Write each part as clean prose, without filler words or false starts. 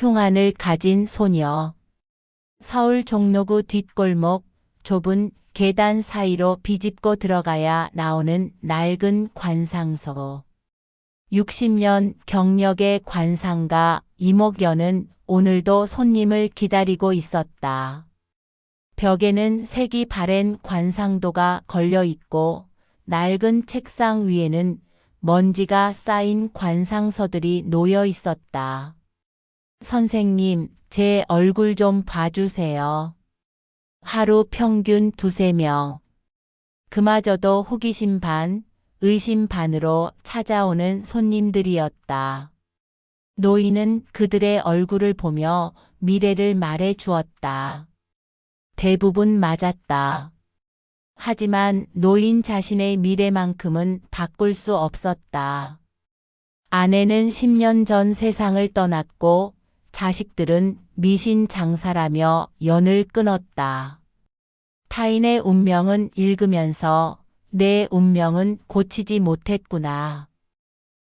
흉안을 가진 소녀. 서울 종로구 뒷골목 좁은 계단 사이로 비집고 들어가야 나오는 낡은 관상소. 60년 경력의 관상가 이목연은 오늘도 손님을 기다리고 있었다. 벽에는 색이 바랜 관상도가 걸려 있고 낡은 책상 위에는 먼지가 쌓인 관상서들이 놓여 있었다. 선생님, 제 얼굴 좀 봐주세요. 하루 평균 2~3명. 그마저도 호기심 반, 의심 반으로 찾아오는 손님들이었다. 노인은 그들의 얼굴을 보며 미래를 말해 주었다. 대부분 맞았다. 하지만 노인 자신의 미래만큼은 바꿀 수 없었다. 아내는 10년 전 세상을 떠났고 자식들은 미신 장사라며 연을 끊었다. 타인의 운명은 읽으면서 내 운명은 고치지 못했구나.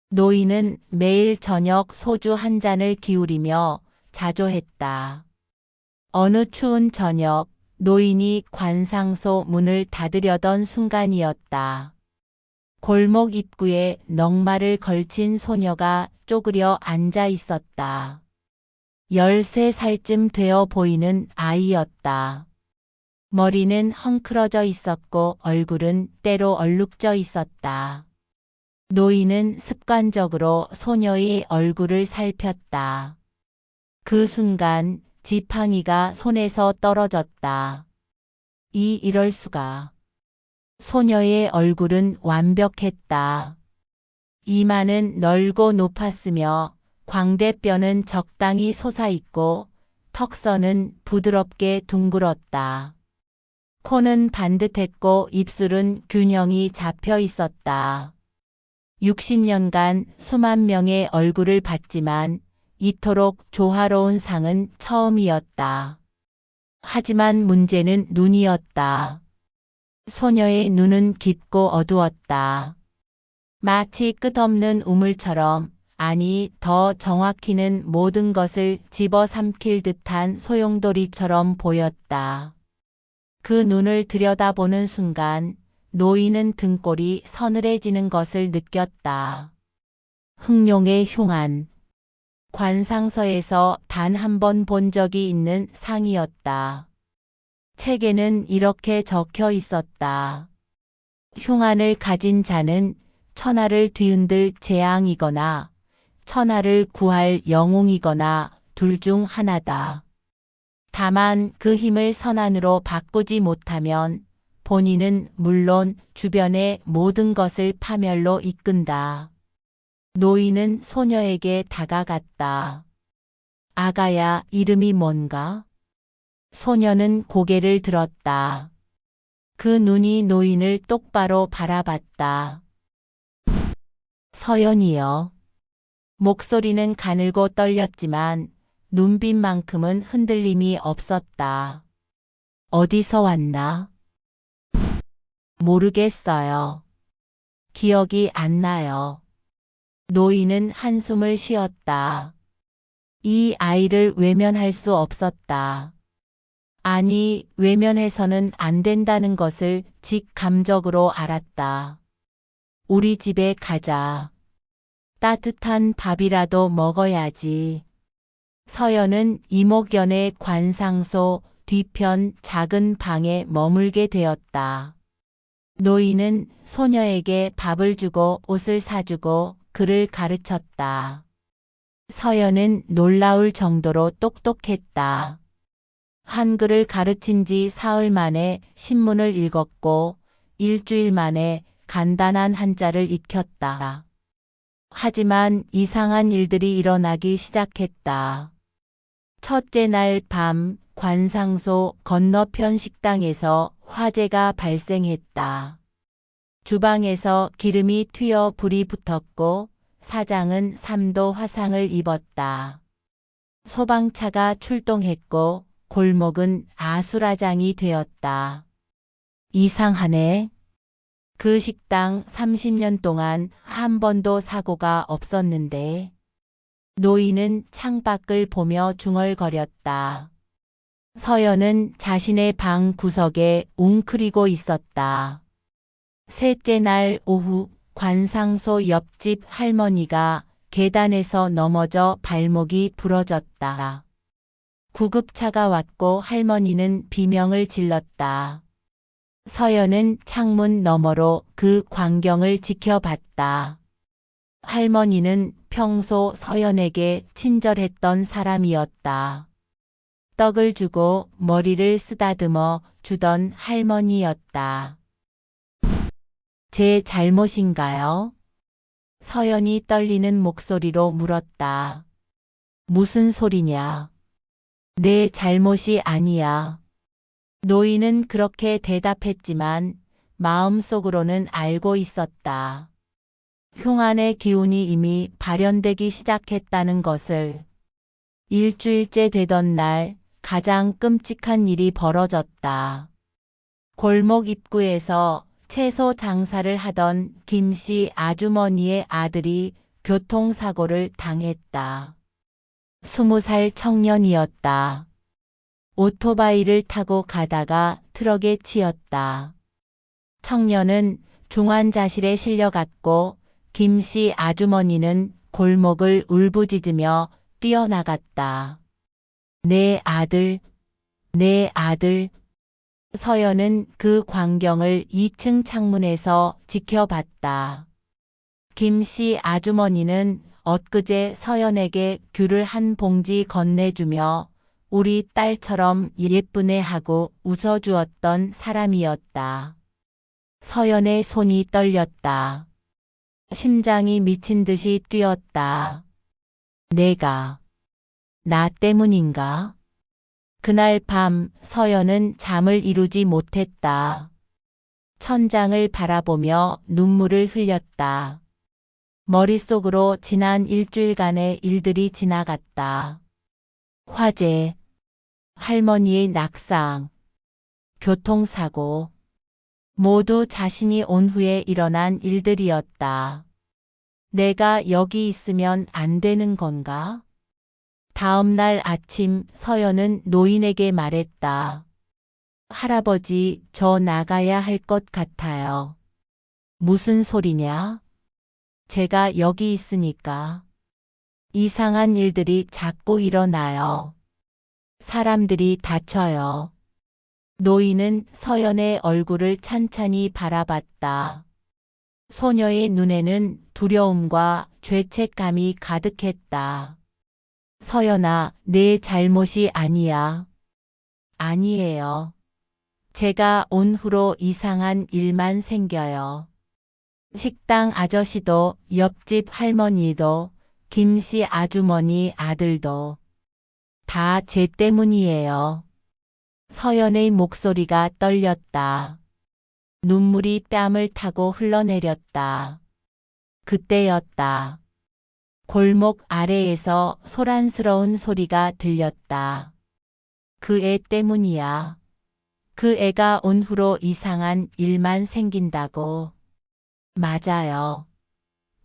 노인은 매일 저녁 소주 한 잔을 기울이며 자조했다. 어느 추운 저녁, 노인이 관상소 문을 닫으려던 순간이었다. 골목 입구에 넉마를 걸친 소녀가 쪼그려 앉아 있었다. 13살쯤 되어 보이는 아이였다. 머리는 헝클어져 있었고 얼굴은 때로 얼룩져 있었다. 노인은 습관적으로 소녀의 얼굴을 살폈다. 그 순간 지팡이가 손에서 떨어졌다. 이럴 수가. 소녀의 얼굴은 완벽했다. 이마는 넓고 높았으며 광대뼈는 적당히 솟아있고 턱선은 부드럽게 둥글었다. 코는 반듯했고 입술은 균형이 잡혀 있었다. 60년간 수만 명의 얼굴을 봤지만 이토록 조화로운 상은 처음이었다. 하지만 문제는 눈이었다. 소녀의 눈은 깊고 어두웠다. 마치 끝없는 우물처럼, 아니 더 정확히는 모든 것을 집어삼킬 듯한 소용돌이처럼 보였다. 그 눈을 들여다보는 순간 노인은 등골이 서늘해지는 것을 느꼈다. 흑룡의 흉안. 관상서에서 단 한 번 본 적이 있는 상이었다. 책에는 이렇게 적혀 있었다. 흉안을 가진 자는 천하를 뒤흔들 재앙이거나 천하를 구할 영웅이거나 둘 중 하나다. 다만 그 힘을 선한으로 바꾸지 못하면 본인은 물론 주변의 모든 것을 파멸로 이끈다. 노인은 소녀에게 다가갔다. 아가야, 이름이 뭔가? 소녀는 고개를 들었다. 그 눈이 노인을 똑바로 바라봤다. 서연이요. 목소리는 가늘고 떨렸지만 눈빛만큼은 흔들림이 없었다. 어디서 왔나? 모르겠어요. 기억이 안 나요. 노인은 한숨을 쉬었다. 이 아이를 외면할 수 없었다. 아니, 외면해서는 안 된다는 것을 직감적으로 알았다. 우리 집에 가자. 따뜻한 밥이라도 먹어야지. 서연은 이목연의 관상소 뒤편 작은 방에 머물게 되었다. 노인은 소녀에게 밥을 주고 옷을 사주고 글을 가르쳤다. 서연은 놀라울 정도로 똑똑했다. 한글을 가르친 지 사흘 만에 신문을 읽었고 일주일 만에 간단한 한자를 익혔다. 하지만 이상한 일들이 일어나기 시작했다. 첫째 날 밤 관상소 건너편 식당에서 화재가 발생했다. 주방에서 기름이 튀어 불이 붙었고 사장은 3도 화상을 입었다. 소방차가 출동했고 골목은 아수라장이 되었다. 이상하네. 그 식당 30년 동안 한 번도 사고가 없었는데 노인은 창밖을 보며 중얼거렸다. 서연은 자신의 방 구석에 웅크리고 있었다. 셋째 날 오후 관상소 옆집 할머니가 계단에서 넘어져 발목이 부러졌다. 구급차가 왔고 할머니는 비명을 질렀다. 서연은 창문 너머로 그 광경을 지켜봤다. 할머니는 평소 서연에게 친절했던 사람이었다. 떡을 주고 머리를 쓰다듬어 주던 할머니였다. 제 잘못인가요? 서연이 떨리는 목소리로 물었다. 무슨 소리냐? 내 잘못이 아니야. 노인은 그렇게 대답했지만 마음속으로는 알고 있었다. 흉안의 기운이 이미 발현되기 시작했다는 것을. 일주일째 되던 날 가장 끔찍한 일이 벌어졌다. 골목 입구에서 채소 장사를 하던 김씨 아주머니의 아들이 교통사고를 당했다. 20살 청년이었다. 오토바이를 타고 가다가 트럭에 치였다. 청년은 중환자실에 실려갔고 김씨 아주머니는 골목을 울부짖으며 뛰어나갔다. 내 아들, 내 아들. 서연은 그 광경을 2층 창문에서 지켜봤다. 김씨 아주머니는 엊그제 서연에게 귤을 한 봉지 건네주며 우리 딸처럼 예쁘네 하고 웃어주었던 사람이었다. 서연의 손이 떨렸다. 심장이 미친 듯이 뛰었다. 나 때문인가? 그날 밤 서연은 잠을 이루지 못했다. 천장을 바라보며 눈물을 흘렸다. 머릿속으로 지난 일주일간의 일들이 지나갔다. 화재, 할머니의 낙상, 교통사고, 모두 자신이 온 후에 일어난 일들이었다. 내가 여기 있으면 안 되는 건가? 다음 날 아침 서연은 노인에게 말했다. 할아버지, 저 나가야 할 것 같아요. 무슨 소리냐? 제가 여기 있으니까. 이상한 일들이 자꾸 일어나요. 사람들이 다쳐요. 노인은 서연의 얼굴을 찬찬히 바라봤다. 소녀의 눈에는 두려움과 죄책감이 가득했다. 서연아, 내 잘못이 아니야. 아니에요. 제가 온 후로 이상한 일만 생겨요. 식당 아저씨도 옆집 할머니도 김씨 아주머니 아들도 다 제 때문이에요. 서연의 목소리가 떨렸다. 눈물이 뺨을 타고 흘러내렸다. 그때였다. 골목 아래에서 소란스러운 소리가 들렸다. 그 애 때문이야. 그 애가 온 후로 이상한 일만 생긴다고. 맞아요.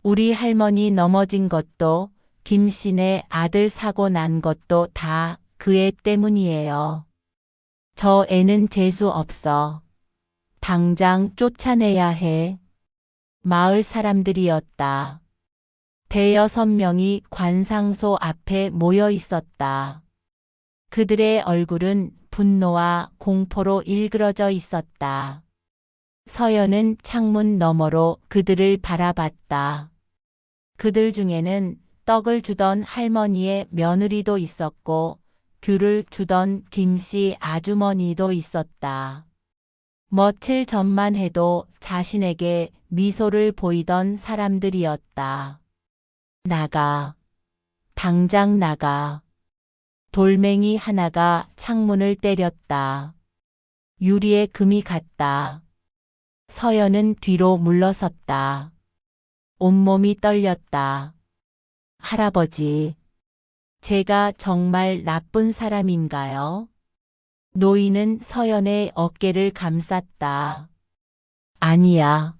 우리 할머니 넘어진 것도 김씨네 아들 사고 난 것도 다 그 애 때문이에요. 저 애는 재수 없어. 당장 쫓아내야 해. 마을 사람들이었다. 대여섯 명이 관상소 앞에 모여 있었다. 그들의 얼굴은 분노와 공포로 일그러져 있었다. 서연은 창문 너머로 그들을 바라봤다. 그들 중에는 떡을 주던 할머니의 며느리도 있었고 귤을 주던 김씨 아주머니도 있었다. 며칠 전만 해도 자신에게 미소를 보이던 사람들이었다. 나가. 당장 나가. 돌멩이 하나가 창문을 때렸다. 유리에 금이 갔다. 서연은 뒤로 물러섰다. 온몸이 떨렸다. 할아버지, 제가 정말 나쁜 사람인가요? 노인은 서연의 어깨를 감쌌다. 아니야.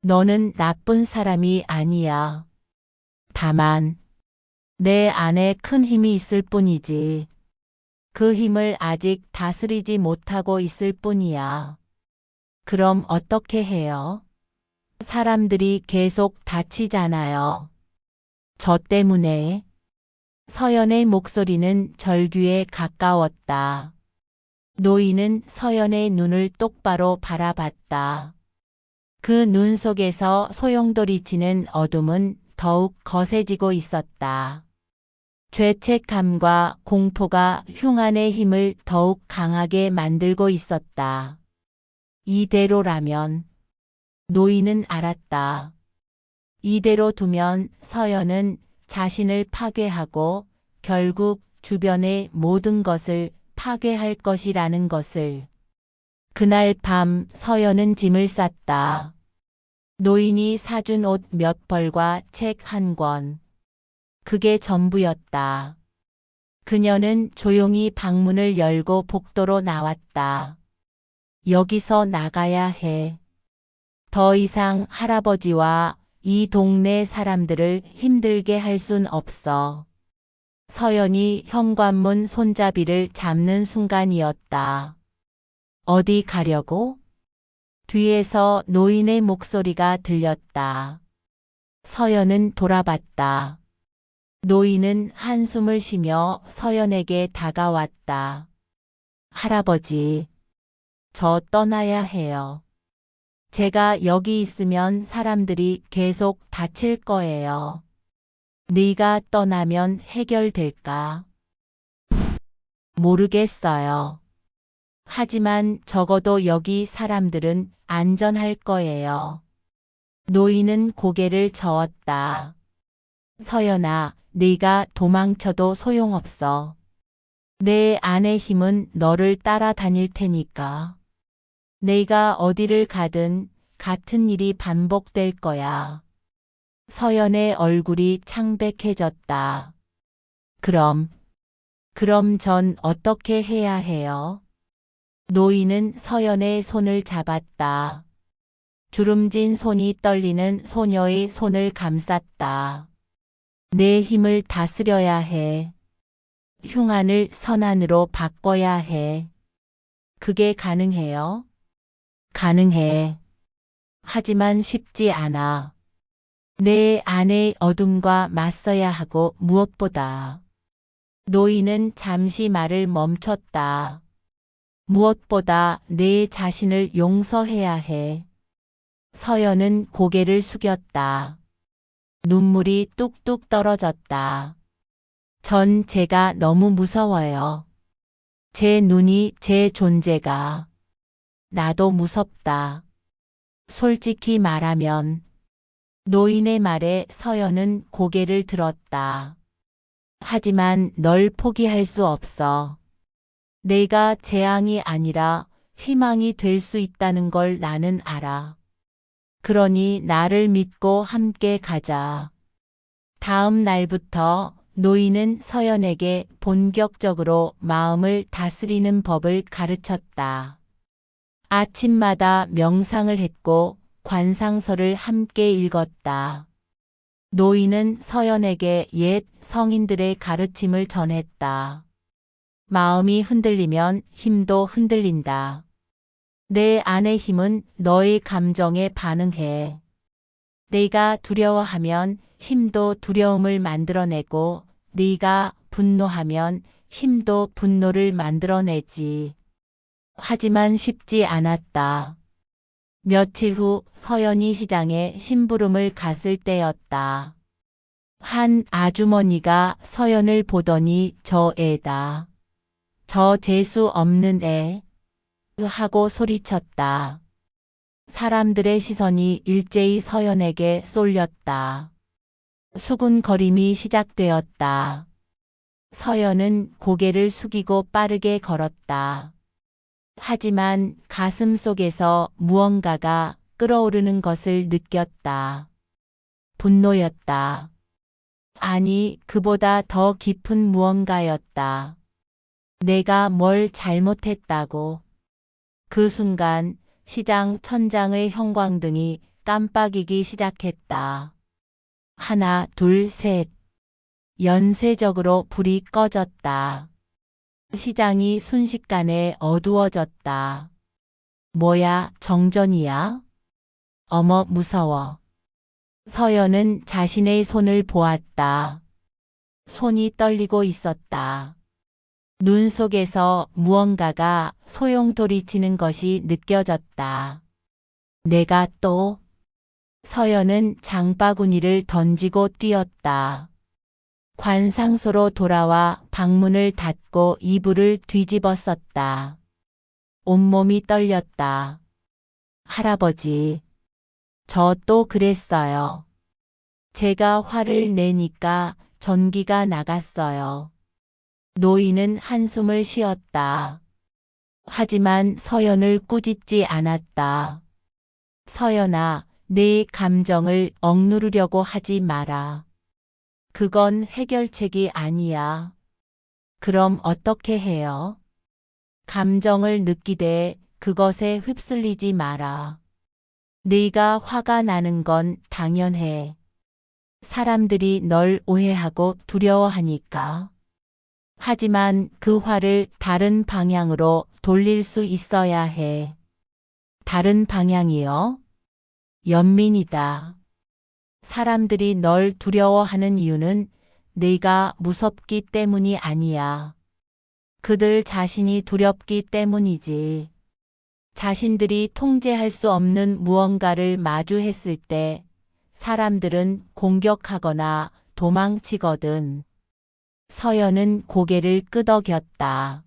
너는 나쁜 사람이 아니야. 다만 내 안에 큰 힘이 있을 뿐이지. 그 힘을 아직 다스리지 못하고 있을 뿐이야. 그럼 어떻게 해요? 사람들이 계속 다치잖아요. 저 때문에. 서연의 목소리는 절규에 가까웠다. 노인은 서연의 눈을 똑바로 바라봤다. 그 눈 속에서 소용돌이치는 어둠은 더욱 거세지고 있었다. 죄책감과 공포가 흉안의 힘을 더욱 강하게 만들고 있었다. 이대로라면 노인은 알았다. 이대로 두면 서연은 자신을 파괴하고 결국 주변의 모든 것을 파괴할 것이라는 것을. 그날 밤 서연은 짐을 쌌다. 노인이 사준 옷 몇 벌과 책 한 권. 그게 전부였다. 그녀는 조용히 방문을 열고 복도로 나왔다. 여기서 나가야 해. 더 이상 할아버지와 이 동네 사람들을 힘들게 할 순 없어. 서연이 현관문 손잡이를 잡는 순간이었다. 어디 가려고? 뒤에서 노인의 목소리가 들렸다. 서연은 돌아봤다. 노인은 한숨을 쉬며 서연에게 다가왔다. 할아버지, 저 떠나야 해요. 제가 여기 있으면 사람들이 계속 다칠 거예요. 네가 떠나면 해결될까? 모르겠어요. 하지만 적어도 여기 사람들은 안전할 거예요. 노인은 고개를 저었다. 서연아, 네가 도망쳐도 소용없어. 내 안의 힘은 너를 따라다닐 테니까. 내가 어디를 가든 같은 일이 반복될 거야. 서연의 얼굴이 창백해졌다. 그럼 전 어떻게 해야 해요? 노인은 서연의 손을 잡았다. 주름진 손이 떨리는 소녀의 손을 감쌌다. 내 힘을 다스려야 해. 흉안을 선안으로 바꿔야 해. 그게 가능해요? 가능해. 하지만 쉽지 않아. 내 안의 어둠과 맞서야 하고 무엇보다. 노인은 잠시 말을 멈췄다. 무엇보다 내 자신을 용서해야 해. 서연은 고개를 숙였다. 눈물이 뚝뚝 떨어졌다. 전 제가 너무 무서워요. 제 눈이, 제 존재가. 나도 무섭다. 솔직히 말하면. 노인의 말에 서연은 고개를 들었다. 하지만 널 포기할 수 없어. 내가 재앙이 아니라 희망이 될 수 있다는 걸 나는 알아. 그러니 나를 믿고 함께 가자. 다음 날부터 노인은 서연에게 본격적으로 마음을 다스리는 법을 가르쳤다. 아침마다 명상을 했고 관상서를 함께 읽었다. 노인은 서연에게 옛 성인들의 가르침을 전했다. 마음이 흔들리면 힘도 흔들린다. 내 안의 힘은 너의 감정에 반응해. 내가 두려워하면 힘도 두려움을 만들어내고 네가 분노하면 힘도 분노를 만들어내지. 하지만 쉽지 않았다. 며칠 후 서연이 시장에 심부름을 갔을 때였다. 한 아주머니가 서연을 보더니 저 애다. 저 재수 없는 애. 하고 소리쳤다. 사람들의 시선이 일제히 서연에게 쏠렸다. 수군거림이 시작되었다. 서연은 고개를 숙이고 빠르게 걸었다. 하지만 가슴 속에서 무언가가 끓어오르는 것을 느꼈다. 분노였다. 아니, 그보다 더 깊은 무언가였다. 내가 뭘 잘못했다고. 그 순간 시장 천장의 형광등이 깜빡이기 시작했다. 하나, 둘, 셋. 연쇄적으로 불이 꺼졌다. 시장이 순식간에 어두워졌다. 뭐야, 정전이야? 어머, 무서워. 서연은 자신의 손을 보았다. 손이 떨리고 있었다. 눈 속에서 무언가가 소용돌이치는 것이 느껴졌다. 내가 또? 서연은 장바구니를 던지고 뛰었다. 관상소로 돌아와 방문을 닫고 이불을 뒤집었었다. 온몸이 떨렸다. 할아버지, 저 또 그랬어요. 제가 화를 내니까 전기가 나갔어요. 노인은 한숨을 쉬었다. 하지만 서연을 꾸짖지 않았다. 서연아, 내 감정을 억누르려고 하지 마라. 그건 해결책이 아니야. 그럼 어떻게 해요? 감정을 느끼되 그것에 휩쓸리지 마라. 네가 화가 나는 건 당연해. 사람들이 널 오해하고 두려워하니까. 하지만 그 화를 다른 방향으로 돌릴 수 있어야 해. 다른 방향이요? 연민이다. 사람들이 널 두려워하는 이유는 네가 무섭기 때문이 아니야. 그들 자신이 두렵기 때문이지. 자신들이 통제할 수 없는 무언가를 마주했을 때 사람들은 공격하거나 도망치거든. 서연은 고개를 끄덕였다.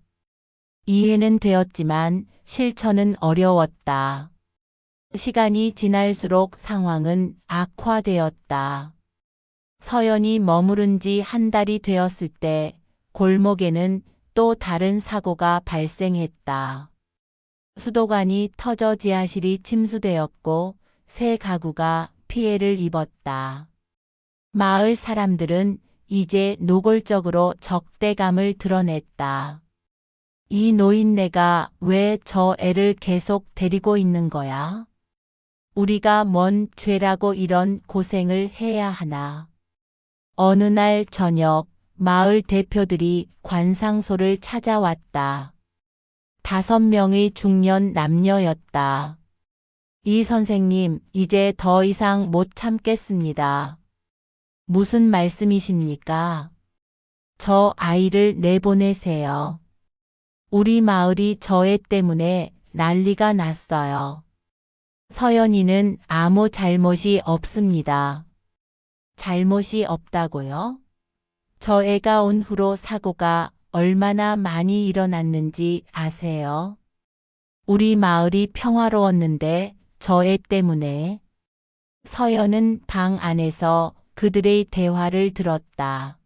이해는 되었지만 실천은 어려웠다. 시간이 지날수록 상황은 악화되었다. 서연이 머무른 지 한 달이 되었을 때 골목에는 또 다른 사고가 발생했다. 수도관이 터져 지하실이 침수되었고 세 가구가 피해를 입었다. 마을 사람들은 이제 노골적으로 적대감을 드러냈다. 이 노인네가 왜 저 애를 계속 데리고 있는 거야? 우리가 뭔 죄라고 이런 고생을 해야 하나? 어느 날 저녁 마을 대표들이 관상소를 찾아왔다. 5명의 중년 남녀였다. 이 선생님, 이제 더 이상 못 참겠습니다. 무슨 말씀이십니까? 저 아이를 내보내세요. 우리 마을이 저 애 때문에 난리가 났어요. 서연이는 아무 잘못이 없습니다. 잘못이 없다고요? 저 애가 온 후로 사고가 얼마나 많이 일어났는지 아세요? 우리 마을이 평화로웠는데 저 애 때문에. 서연은 방 안에서 그들의 대화를 들었다.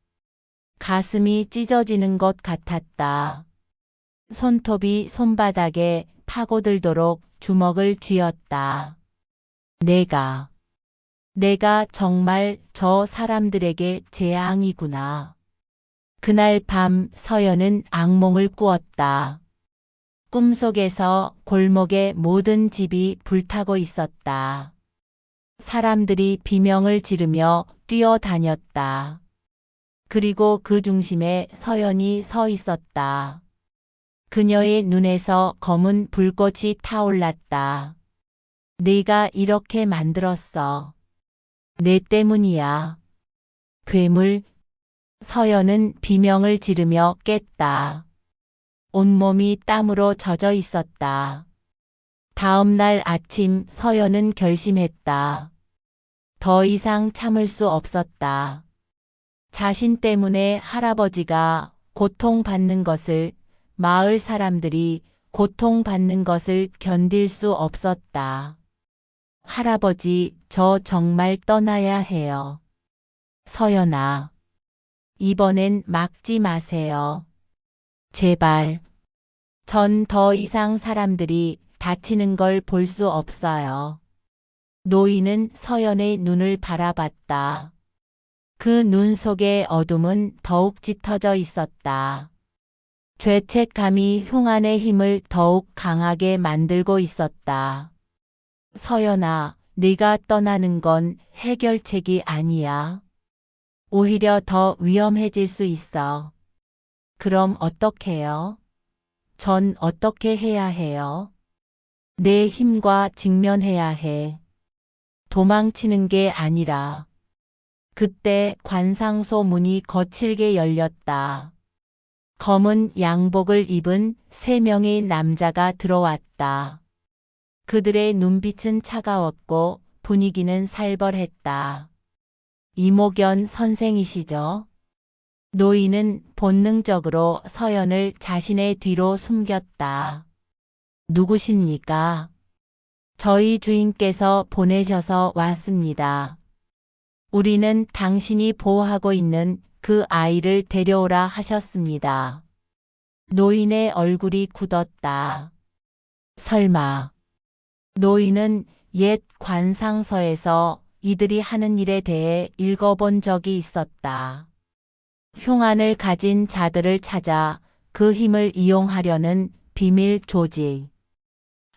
가슴이 찢어지는 것 같았다. 손톱이 손바닥에 파고들도록 주먹을 쥐었다. 내가 정말 저 사람들에게 재앙이구나. 그날 밤 서연은 악몽을 꾸었다. 꿈속에서 골목의 모든 집이 불타고 있었다. 사람들이 비명을 지르며 뛰어다녔다. 그리고 그 중심에 서연이 서 있었다. 그녀의 눈에서 검은 불꽃이 타올랐다. 네가 이렇게 만들었어. 내 때문이야. 괴물. 서연은 비명을 지르며 깼다. 온몸이 땀으로 젖어 있었다. 다음 날 아침 서연은 결심했다. 더 이상 참을 수 없었다. 자신 때문에 할아버지가 고통받는 것을, 마을 사람들이 고통받는 것을 견딜 수 없었다. 할아버지, 저 정말 떠나야 해요. 서연아, 이번엔 막지 마세요. 제발. 전 더 이상 사람들이 다치는 걸 볼 수 없어요. 노인은 서연의 눈을 바라봤다. 그 눈 속의 어둠은 더욱 짙어져 있었다. 죄책감이 흉안의 힘을 더욱 강하게 만들고 있었다. 서연아, 네가 떠나는 건 해결책이 아니야. 오히려 더 위험해질 수 있어. 그럼 어떡해요? 전 어떻게 해야 해요? 내 힘과 직면해야 해. 도망치는 게 아니라. 그때 관상소 문이 거칠게 열렸다. 검은 양복을 입은 3명의 남자가 들어왔다. 그들의 눈빛은 차가웠고 분위기는 살벌했다. 이목연 선생이시죠? 노인은 본능적으로 서연을 자신의 뒤로 숨겼다. 누구십니까? 저희 주인께서 보내셔서 왔습니다. 우리는 당신이 보호하고 있는 그 아이를 데려오라 하셨습니다. 노인의 얼굴이 굳었다. 설마. 노인은 옛 관상서에서 이들이 하는 일에 대해 읽어본 적이 있었다. 흉안을 가진 자들을 찾아 그 힘을 이용하려는 비밀 조직.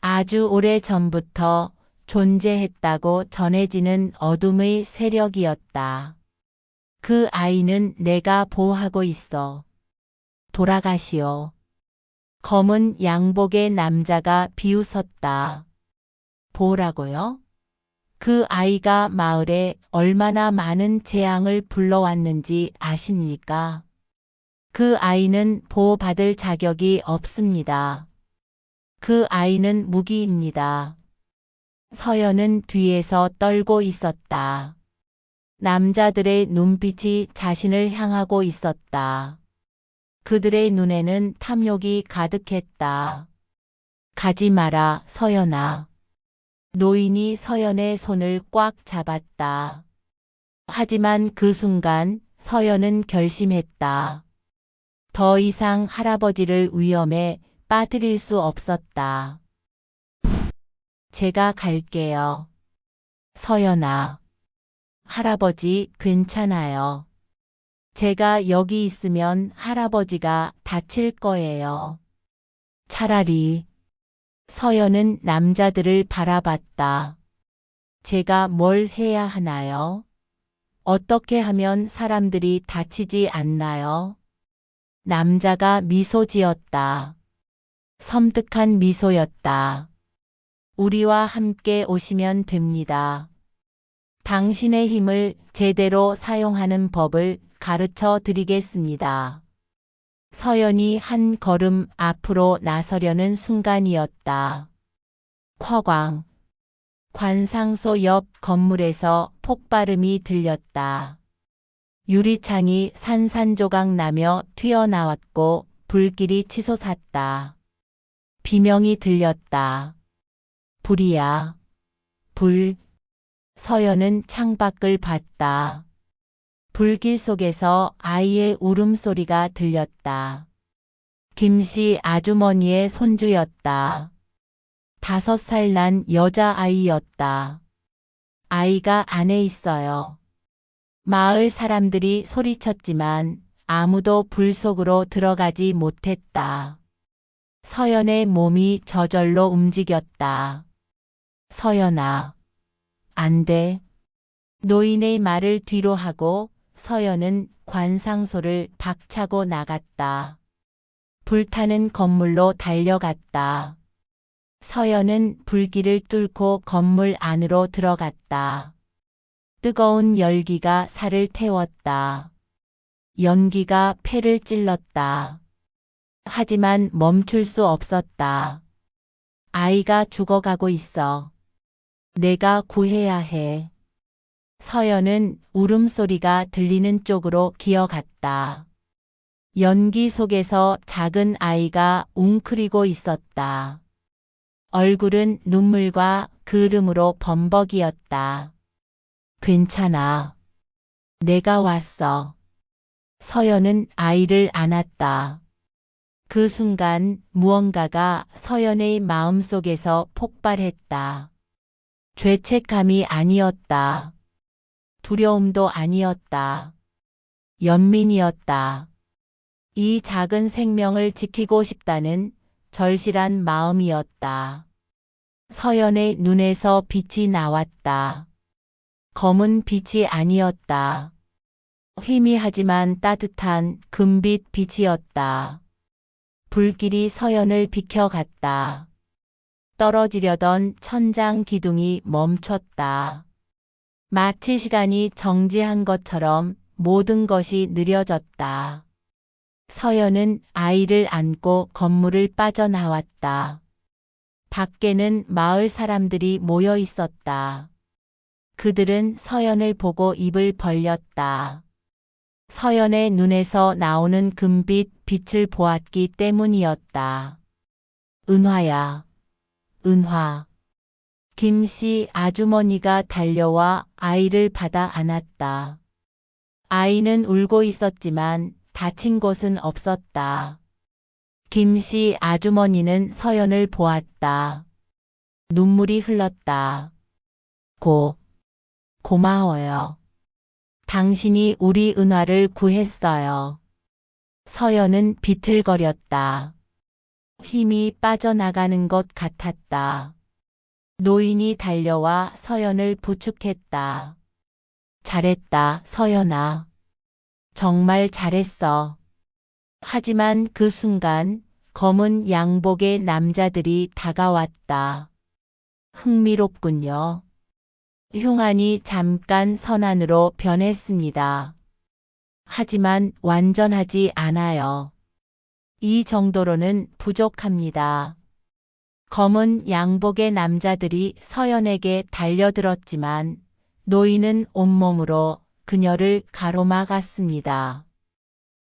아주 오래 전부터 존재했다고 전해지는 어둠의 세력이었다. 그 아이는 내가 보호하고 있어. 돌아가시오. 검은 양복의 남자가 비웃었다. 보호라고요? 그 아이가 마을에 얼마나 많은 재앙을 불러왔는지 아십니까? 그 아이는 보호받을 자격이 없습니다. 그 아이는 무기입니다. 서연은 뒤에서 떨고 있었다. 남자들의 눈빛이 자신을 향하고 있었다. 그들의 눈에는 탐욕이 가득했다. 가지 마라, 서연아. 노인이 서연의 손을 꽉 잡았다. 하지만 그 순간 서연은 결심했다. 더 이상 할아버지를 위험에 빠뜨릴 수 없었다. 제가 갈게요. 서연아. 할아버지 괜찮아요. 제가 여기 있으면 할아버지가 다칠 거예요. 차라리. 서연은 남자들을 바라봤다. 제가 뭘 해야 하나요? 어떻게 하면 사람들이 다치지 않나요? 남자가 미소 지었다. 섬뜩한 미소였다. 우리와 함께 오시면 됩니다. 당신의 힘을 제대로 사용하는 법을 가르쳐 드리겠습니다. 서연이 한 걸음 앞으로 나서려는 순간이었다. 쿼광. 관상소 옆 건물에서 폭발음이 들렸다. 유리창이 산산조각 나며 튀어나왔고 불길이 치솟았다. 비명이 들렸다. 불이야. 불. 서연은 창밖을 봤다. 불길 속에서 아이의 울음소리가 들렸다. 김씨 아주머니의 손주였다. 5살 난 여자아이였다. 아이가 안에 있어요. 마을 사람들이 소리쳤지만 아무도 불 속으로 들어가지 못했다. 서연의 몸이 저절로 움직였다. 서연아. 안 돼. 노인의 말을 뒤로 하고 서연은 관상소를 박차고 나갔다. 불타는 건물로 달려갔다. 서연은 불길을 뚫고 건물 안으로 들어갔다. 뜨거운 열기가 살을 태웠다. 연기가 폐를 찔렀다. 하지만 멈출 수 없었다. 아이가 죽어가고 있어. 내가 구해야 해. 서연은 울음소리가 들리는 쪽으로 기어갔다. 연기 속에서 작은 아이가 웅크리고 있었다. 얼굴은 눈물과 그름으로 범벅이었다. 괜찮아. 내가 왔어. 서연은 아이를 안았다. 그 순간 무언가가 서연의 마음속에서 폭발했다. 죄책감이 아니었다. 두려움도 아니었다. 연민이었다. 이 작은 생명을 지키고 싶다는 절실한 마음이었다. 서연의 눈에서 빛이 나왔다. 검은 빛이 아니었다. 희미하지만 따뜻한 금빛 빛이었다. 불길이 서연을 비켜갔다. 떨어지려던 천장 기둥이 멈췄다. 마치 시간이 정지한 것처럼 모든 것이 느려졌다. 서연은 아이를 안고 건물을 빠져나왔다. 밖에는 마을 사람들이 모여 있었다. 그들은 서연을 보고 입을 벌렸다. 서연의 눈에서 나오는 금빛 빛을 보았기 때문이었다. 은화야, 은화. 김씨 아주머니가 달려와 아이를 받아 안았다. 아이는 울고 있었지만 다친 곳은 없었다. 김씨 아주머니는 서연을 보았다. 눈물이 흘렀다. 고마워요. 당신이 우리 은화를 구했어요. 서연은 비틀거렸다. 힘이 빠져나가는 것 같았다. 노인이 달려와 서연을 부축했다. 잘했다, 서연아. 정말 잘했어. 하지만 그 순간 검은 양복의 남자들이 다가왔다. 흥미롭군요. 흉안이 잠깐 선안으로 변했습니다. 하지만 완전하지 않아요. 이 정도로는 부족합니다. 검은 양복의 남자들이 서연에게 달려들었지만 노인은 온몸으로 그녀를 가로막았습니다.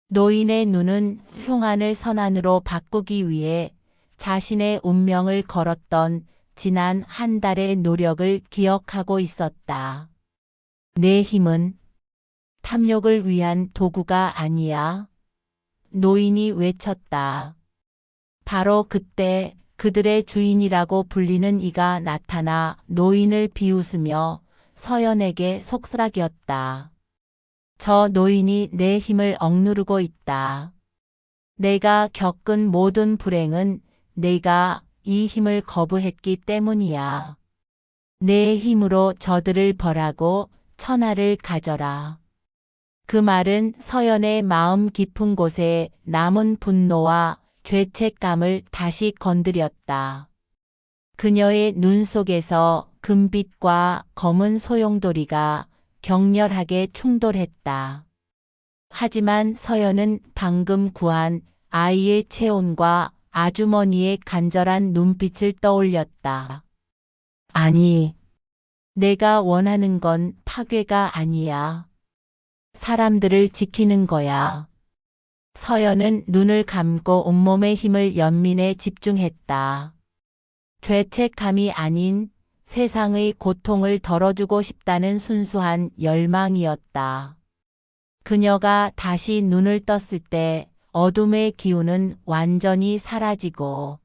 노인의 눈은 흉안을 선안으로 바꾸기 위해 자신의 운명을 걸었던 지난 한 달의 노력을 기억하고 있었다. 내 힘은 탐욕을 위한 도구가 아니야. 노인이 외쳤다. 바로 그때 그들의 주인이라고 불리는 이가 나타나 노인을 비웃으며 서연에게 속삭였다. 저 노인이 내 힘을 억누르고 있다. 내가 겪은 모든 불행은 내가 이 힘을 거부했기 때문이야. 내 힘으로 저들을 벌하고 천하를 가져라. 그 말은 서연의 마음 깊은 곳에 남은 분노와 죄책감을 다시 건드렸다. 그녀의 눈 속에서 금빛과 검은 소용돌이가 격렬하게 충돌했다. 하지만 서연은 방금 구한 아이의 체온과 아주머니의 간절한 눈빛을 떠올렸다. 아니, 내가 원하는 건 파괴가 아니야. 사람들을 지키는 거야. 서연은 눈을 감고 온몸의 힘을 연민에 집중했다. 죄책감이 아닌 세상의 고통을 덜어주고 싶다는 순수한 열망이었다. 그녀가 다시 눈을 떴을 때 어둠의 기운은 완전히 사라지고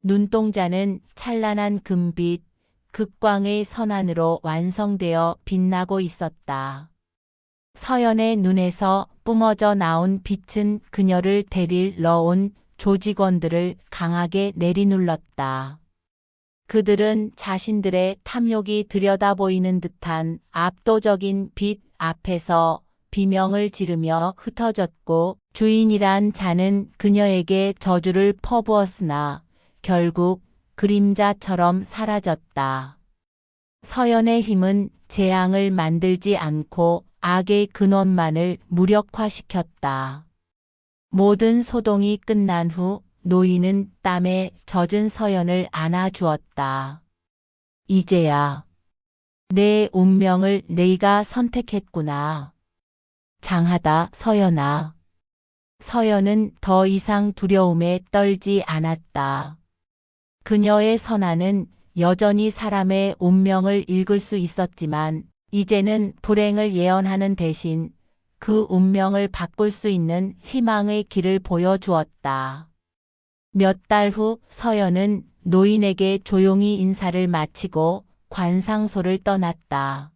눈동자는 찬란한 금빛, 극광의 선안으로 완성되어 빛나고 있었다. 서연의 눈에서 뿜어져 나온 빛은 그녀를 데리러 온 조직원들을 강하게 내리눌렀다. 그들은 자신들의 탐욕이 들여다보이는 듯한 압도적인 빛 앞에서 비명을 지르며 흩어졌고 주인이란 자는 그녀에게 저주를 퍼부었으나 결국 그림자처럼 사라졌다. 서연의 힘은 재앙을 만들지 않고 악의 근원만을 무력화시켰다. 모든 소동이 끝난 후 노인은 땀에 젖은 서연을 안아주었다. 이제야 내 운명을 네가 선택했구나. 장하다, 서연아. 서연은 더 이상 두려움에 떨지 않았다. 그녀의 선안은 여전히 사람의 운명을 읽을 수 있었지만 이제는 불행을 예언하는 대신 그 운명을 바꿀 수 있는 희망의 길을 보여주었다. 몇 달 후 서연은 노인에게 조용히 인사를 마치고 관상소를 떠났다.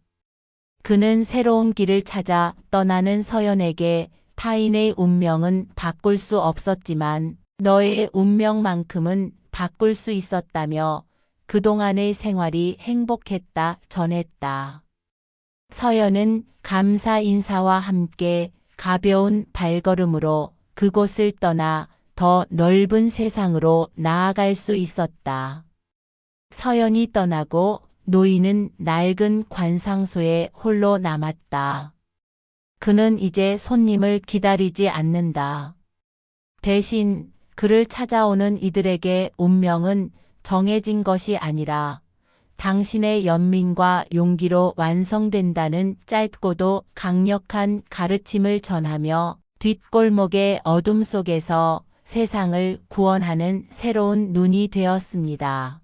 그는 새로운 길을 찾아 떠나는 서연에게 타인의 운명은 바꿀 수 없었지만 너의 운명만큼은 바꿀 수 있었다며 그동안의 생활이 행복했다 전했다. 서연은 감사 인사와 함께 가벼운 발걸음으로 그곳을 떠나 더 넓은 세상으로 나아갈 수 있었다. 서연이 떠나고 노인은 낡은 관상소에 홀로 남았다. 그는 이제 손님을 기다리지 않는다. 대신 그를 찾아오는 이들에게 운명은 정해진 것이 아니라 당신의 연민과 용기로 완성된다는 짧고도 강력한 가르침을 전하며 뒷골목의 어둠 속에서 세상을 구원하는 새로운 눈이 되었습니다.